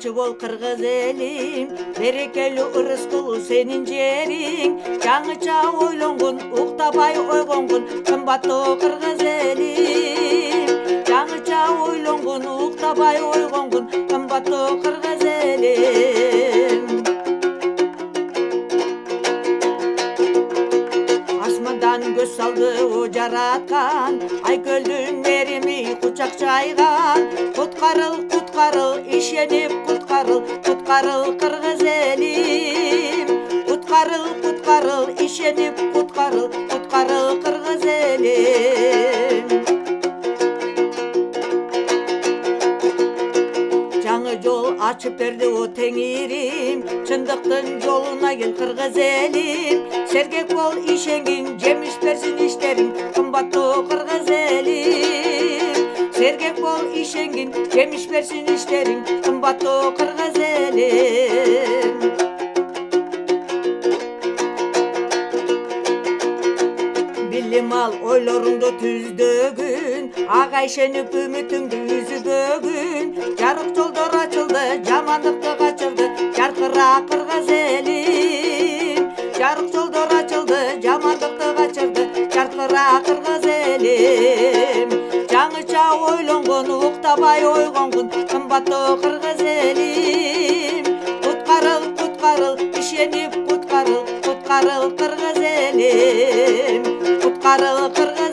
Тынчы бол кыргыз элим, берекелүү ырыскулуу сенин жериң. Жаңыча ойлонгун, уктабай ойгонгун, кымбаттуу кыргыз элим. Жаңыча ойлонгун, уктабай ойгонгун, кымбаттуу кыргыз элим. Асмандан көз салды о жараткан, Айкөлдүн мерими кучак жайган. Куткарыл, куткарыл, ишенип куткарыл, куткарыл кыргыз элим. Куткарыл, куткарыл, ишенип куткарыл, куткарыл кыргыз элим. Жаңы жол ачып берди о теңирим, чындыктын жолуна кел кыргыз элим. Сергек бол ишенгин, жемиш берсин иштериң, кымбаттуу кыргыз элим. Сергек бол ишенгин, жемиш берсин иштериң, кымбаттуу кыргыз элим. Билим ал ойлоруңду түздөгүн, ага ишенип үмүтүңдү үзбөгүн. Жарык жолдор ачылды, жамандыкты качырды, жаркыра кыргыз элим. Жарык жолдор ачылды, жамандыкты качырды, жаркыра кыргыз элим. Жаңыча ойлонгон, уктабай ойгонгун, кымбаттуу кыргыз элим. Куткарыл, куткарыл, ишенип куткарыл, куткарыл кыргыз элим. Куткарыл кыргыз